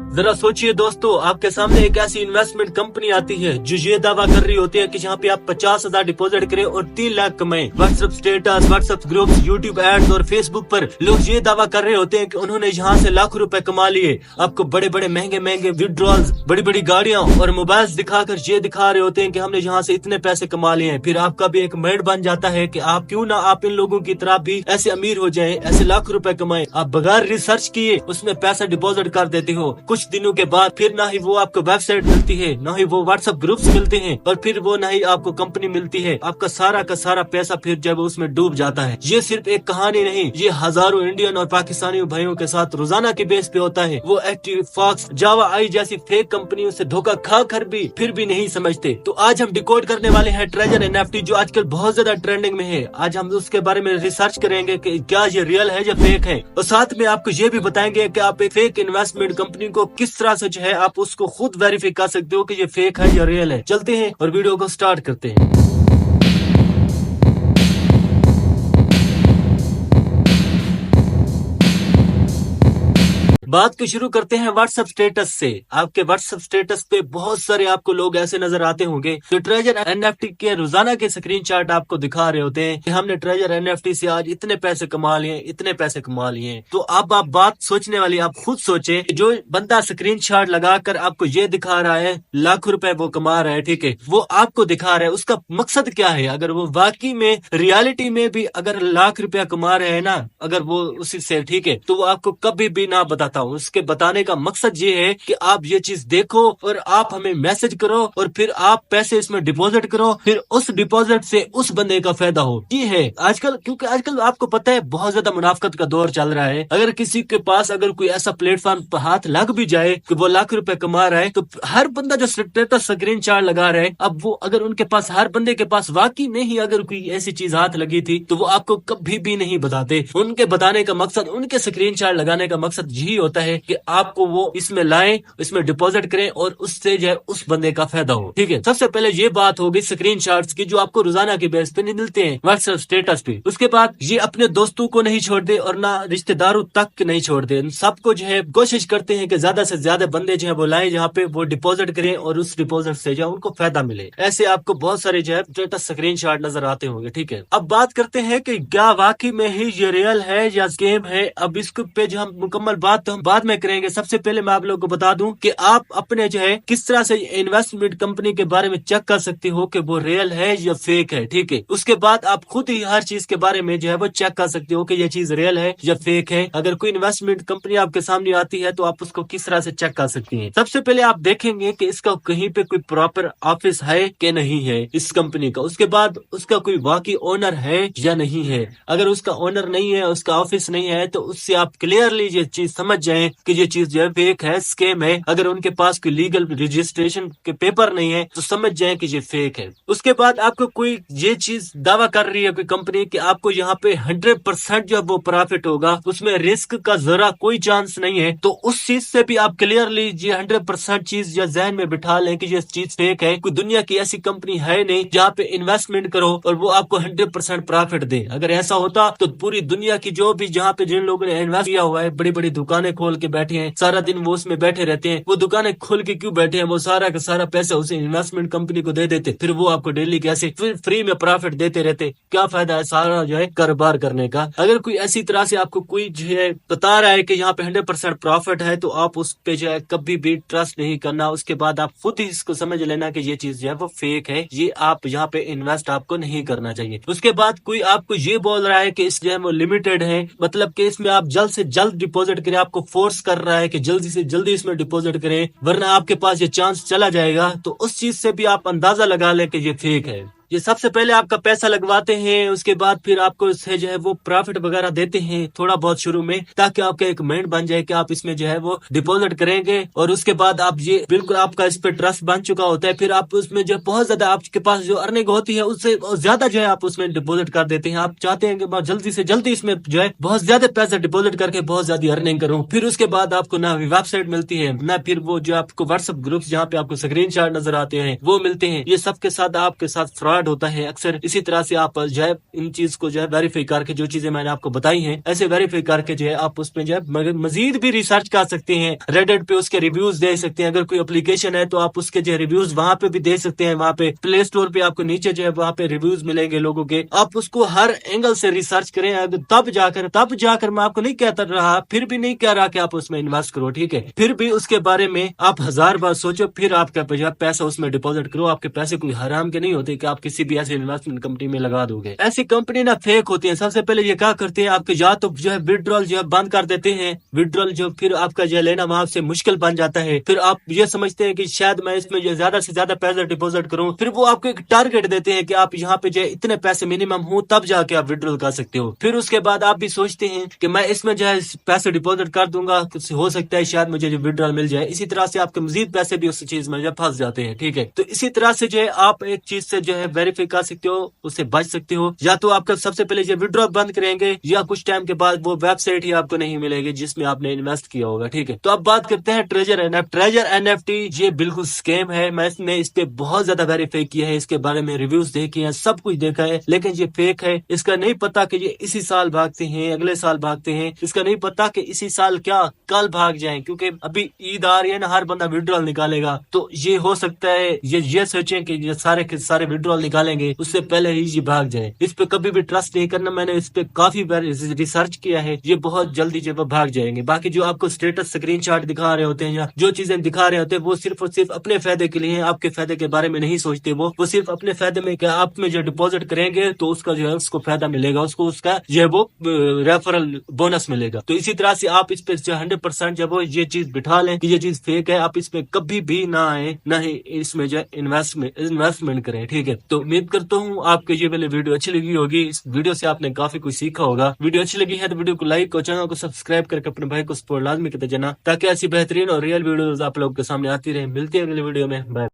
जरा सोचिए दोस्तों, आपके सामने एक ऐसी इन्वेस्टमेंट कंपनी आती है जो ये दावा कर रही होती है कि जहाँ पे आप 50,000 डिपॉजिट करें और 3 लाख कमाएं। WhatsApp status, WhatsApp group, YouTube ads और फेसबुक पर लोग ये दावा कर रहे होते हैं कि उन्होंने यहाँ से लाखों रुपए कमा लिए। आपको बड़े बड़े महंगे महंगे विड्रॉल्स, बड़ी बड़ी गाड़ियां और मोबाइल्स दिखाकर ये दिखा रहे होते हैं कि हमने यहाँ से इतने पैसे कमा लिए हैं। फिर आपका भी एक माइंड बन जाता है कि आप क्यों ना आप इन लोगों की तरह भी ऐसे अमीर हो जाएं, ऐसे लाखों रुपए कमाएं। आप बगैर रिसर्च किए उसमें पैसा डिपॉजिट कर देते हो। कुछ दिनों के बाद फिर ना ही वो आपको वेबसाइट मिलती है, ना ही वो व्हाट्सएप ग्रुप्स मिलते हैं और फिर वो ना ही आपको कंपनी मिलती है। आपका सारा का सारा पैसा फिर जब उसमें डूब जाता है। ये सिर्फ एक कहानी नहीं, ये हजारों इंडियन और पाकिस्तानी भाइयों के साथ रोजाना के बेस पे होता है। वो एक्टिव फॉक्स, जावा आई जैसी फेक कंपनियों से धोखा खा कर भी फिर भी नहीं समझते। तो आज हम डिकोड करने वाले हैं ट्रेजर एनएफटी, जो आजकल बहुत ज्यादा ट्रेंडिंग में है। आज हम उसके बारे में रिसर्च करेंगे कि क्या ये रियल है या फेक है, और साथ में आपको ये भी बताएंगे कि आप एक फेक इन्वेस्टमेंट कंपनी को किस तरह से जो है आप उसको खुद वेरीफाई कर सकते हो कि ये फेक है या रियल है। चलते हैं और वीडियो को स्टार्ट करते हैं। बात को शुरू करते हैं व्हाट्सएप स्टेटस से। आपके व्हाट्सएप स्टेटस पे बहुत सारे आपको लोग ऐसे नजर आते होंगे जो ट्रेजर एनएफटी के रोजाना के स्क्रीनशॉट आपको दिखा रहे होते हैं कि हमने ट्रेजर एनएफटी से आज इतने पैसे कमा लिए, इतने पैसे कमा लिए। तो अब आप बात सोचने वाली, आप खुद सोचे, जो बंदा स्क्रीनशॉट लगाकर आपको ये दिखा रहा है लाखों रुपए वो कमा रहा है, ठीक है, वो आपको दिखा रहा है, उसका मकसद क्या है? अगर वो वाकई में रियलिटी में भी अगर लाख रुपया कमा रहे हैं ना, अगर वो उसी से, ठीक है, तो वो आपको कभी भी ना बताता। उसके बताने का मकसद ये है कि आप ये चीज देखो और आप हमें मैसेज करो और फिर आप पैसे इसमें डिपॉजिट करो, फिर उस डिपॉजिट से उस बंदे का फायदा हो। ये है आजकल, क्योंकि आजकल आपको पता है बहुत ज्यादा मुनाफकत का दौर चल रहा है। अगर किसी के पास अगर कोई ऐसा प्लेटफॉर्म पर हाथ लग भी जाए कि वो लाख रुपए कमा रहा है, तो हर बंदा जो स्टेटस स्क्रीनशॉट लगा रहा है, अब वो अगर उनके पास, हर बंदे के पास वाकई में ही अगर कोई ऐसी चीज हाथ लगी थी तो वो आपको कभी भी नहीं बताते। उनके बताने का मकसद, उनके स्क्रीनशॉट लगाने का मकसद यही होता है कि आपको वो इसमें लाएं, इसमें डिपॉजिट करें और उससे जो है उस बंदे का फायदा हो। ठीक है, सबसे पहले ये बात होगी स्क्रीनशॉट्स की जो आपको रोजाना के बेस पे नहीं मिलते हैं व्हाट्सएप स्टेटस पे। उसके बाद ये अपने दोस्तों को नहीं छोड़ते और ना रिश्तेदारों तक नहीं छोड़ते। सबको जो है कोशिश करते हैं कि ज्यादा से ज्यादा बंदे जो है वो लाएं जहाँ पे वो डिपॉजिट करें और उस डिपॉजिट से जो है उनको फायदा मिले। ऐसे आपको बहुत सारे जो है स्टेटस स्क्रीनशॉट नजर आते होंगे। ठीक है, अब बात करते हैं कि क्या वाकई में ही ये रियल है या स्कैम है। अब इसके पे जो हम मुकम्मल बात तो हम बाद में करेंगे। सबसे पहले मैं आप लोगों को बता दूं कि आप अपने जो है किस तरह से इन्वेस्टमेंट कंपनी के बारे में चेक कर सकते हो कि वो रियल है या फेक है। ठीक है, उसके बाद आप खुद ही हर चीज के बारे में जो है वो चेक कर सकते हो कि ये चीज रियल है या फेक है। अगर कोई इन्वेस्टमेंट कंपनी आपके सामने आती है तो आप उसको किस तरह से चेक कर सकती हैं। सबसे पहले आप देखेंगे कि इसका कहीं पे कोई प्रॉपर ऑफिस है कि नहीं है इस कंपनी का। उसके बाद उसका कोई वाकई ओनर है या नहीं है। अगर उसका ओनर नहीं है, उसका ऑफिस नहीं है, तो उससे आप क्लियरली ये चीज समझ जाएं कि ये चीज जो है फेक है, स्कैम है। अगर उनके पास कोई लीगल रजिस्ट्रेशन के पेपर नहीं है तो समझ जाएं कि ये फेक है। उसके बाद आपको कोई ये चीज दावा कर रही है कोई कंपनी कि आपको यहाँ पे 100% जो वो प्रॉफिट होगा, उसमें रिस्क का जरा कोई चांस नहीं है, तो उस चीज से भी आप क्लियरली ये 100% चीज या जहन में बिठा लें कि ये चीज फेक है। कोई दुनिया की ऐसी कंपनी है नहीं जहाँ पे इन्वेस्टमेंट करो और वो आपको 100% प्रॉफिट दे। अगर ऐसा होता तो पूरी दुनिया की जो भी, जहाँ पे जिन लोगों ने इन्वेस्ट किया हुआ है, बड़ी बड़ी दुकानें खोल के बैठे हैं, सारा दिन वो उसमें बैठे रहते हैं। वो दुकानें खोल के क्यों बैठे हैं? वो सारा का सारा पैसा उसे इन्वेस्टमेंट कंपनी को दे देते, फिर वो आपको डेली कैसे फिर फ्री में प्रॉफिट देते रहते। क्या फायदा है सारा जो है कारोबार करने का? अगर कोई ऐसी तरह से आपको कोई जो है बता रहा है कि यहाँ पे 100% प्रॉफिट है, तो आप उस पे जो है कभी भी ट्रस्ट नहीं करना। उसके बाद आप खुद ही इसको समझ लेना कि ये चीज जो है वो फेक है, ये आप यहाँ पे इन्वेस्ट आपको नहीं करना चाहिए। उसके बाद कोई आपको ये बोल रहा है कि इस जो है वो लिमिटेड है, मतलब कि इसमें आप जल्द से जल्द डिपॉजिट करें, आपको फोर्स कर रहा है कि जल्दी से जल्दी इसमें डिपॉजिट करें वरना आपके पास ये चांस चला जाएगा, तो उस चीज से भी आप अंदाजा लगा लें कि ये फेक है। ये सबसे पहले आपका पैसा लगवाते हैं, उसके बाद फिर आपको इससे जो है वो प्रॉफिट वगैरह देते हैं थोड़ा बहुत शुरू में, ताकि आपका एक माइंड बन जाए कि आप इसमें जो है वो डिपॉजिट करेंगे। और उसके बाद आप ये बिल्कुल आपका इस पे ट्रस्ट बन चुका होता है, फिर आप उसमें जो बहुत ज्यादा आपके पास जो अर्निंग होती है उससे ज्यादा जो है आप उसमें डिपॉजिट कर देते हैं। आप चाहते हैं कि मैं जल्दी से जल्दी इसमें जो है बहुत ज्यादा पैसा डिपॉजिट करके बहुत ज्यादा अर्निंग करूँ। फिर उसके बाद आपको ना वेबसाइट मिलती है, ना फिर वो जो आपको व्हाट्सएप ग्रुप जहाँ पे आपको स्क्रीनशॉट नजर आते हैं वो मिलते हैं। ये सबके साथ आपके साथ फ्रॉड फ्रॉड होता है अक्सर। इसी तरह से आप जो है इन चीज को जो है वेरीफाई करके, जो चीजें मैंने आपको बताई हैं ऐसे वेरीफाई करके जो है आप उसमें जो है मजीद भी रिसर्च कर सकते हैं। रेडिट पे उसके रिव्यूज दे सकते हैं। अगर कोई एप्लीकेशन है तो आप उसके जो है रिव्यूज वहां पे भी दे सकते हैं। वहां पे प्ले स्टोर पे आपको नीचे जो है वहां पे रिव्यूज मिलेंगे लोगों के। आप उसको हर एंगल से रिसर्च करें, तब जाकर मैं आपको नहीं कहता रहा, फिर भी नहीं कह रहा कि आप उसमें इन्वेस्ट करो, ठीक है। फिर भी उसके बारे में आप 1000 बार सोचो, फिर आपका पैसा उसमें डिपॉजिट करो। आपके पैसे कोई हराम के नहीं होते कि आप किसी भी ऐसे इन्वेस्टमेंट कंपनी में लगा दोगे। ऐसी कंपनी ना फेक होती है। सबसे पहले ये क्या करते हैं, आपके या तो जो है विड्रॉल जो है बंद कर देते हैं। विड्रॉल जो फिर आपका जो लेना वहां से मुश्किल बन जाता है। फिर आप ये समझते हैं कि शायद मैं इसमें जो ज्यादा से ज्यादा पैसा डिपॉजिट करूं। फिर वो आपको एक टारगेट देते हैं कि आप यहाँ पे जो है इतने पैसे मिनिमम हो तब जाके आप विड्रॉल कर सकते हो। फिर उसके बाद आप भी सोचते हैं कि मैं इसमें जो है पैसे डिपॉजिट कर दूंगा, कुछ हो सकता है शायद मुझे जो विड्रॉल मिल जाए। इसी तरह से आपके मजीद पैसे भी उस चीज में फंस जाते हैं, ठीक है। तो इसी तरह से जो है आप एक चीज से जो है वेरीफाई कर सकते हो, उससे बच सकते हो। या तो आपका सबसे पहले जो विड्रॉल बंद करेंगे या कुछ टाइम के बाद वो वेबसाइट ही आपको नहीं मिलेगी जिसमें आपने इन्वेस्ट किया होगा, ठीक है। तो अब बात करते हैं ट्रेजर एनएफटी। ये बिल्कुल स्कैम है। मैंने इस पे बहुत ज्यादा वेरीफाई किया है, इसके बारे में रिव्यूज देखे हैं, सब कुछ देखा है, लेकिन ये फेक है। इसका नहीं पता कि ये इसी साल भागते हैं, अगले साल भागते हैं। इसका नहीं पता कि इसी साल क्या कल भाग जाएं, क्योंकि अभी ईद आ रही है ना, हर बंदा विड्रॉल निकालेगा। तो ये हो सकता है ये सोचें कि ये सारे के सारे विड्रॉल निकालेंगे उससे पहले ही ये भाग जाए। इस पे कभी भी ट्रस्ट नहीं करना। मैंने इस पे काफी बार रिसर्च किया है, ये बहुत जल्दी जब भाग जाएंगे। बाकी जो आपको स्टेटस स्क्रीनशॉट दिखा रहे होते हैं या जो चीजें दिखा रहे होते हैं वो सिर्फ और सिर्फ अपने फायदे के लिए है, आपके फायदे के बारे में नहीं सोचते। वो सिर्फ अपने फायदे में क्या आप में जो डिपॉजिट करेंगे तो उसका जो है उसको फायदा मिलेगा, उसको उसका जो है वो रेफरल बोनस मिलेगा। तो इसी तरह से आप इस पे 100% जब वो ये चीज बिठा लें कि ये चीज फेक है, आप इसमें कभी भी ना आए, ना ही इसमें जो इन्वेस्टमेंट करें, ठीक है। तो उम्मीद करता हूँ आपको ये वाली वीडियो अच्छी लगी होगी। इस वीडियो से आपने काफी कुछ सीखा होगा। वीडियो अच्छी लगी है तो वीडियो को लाइक और चैनल को सब्सक्राइब करके अपने भाई को सपोर्ट लाजमी करते जाना, ताकि ऐसी बेहतरीन और रियल वीडियोस आप लोगों के सामने आती रहे। मिलते हैं अगले वीडियो में, बाय।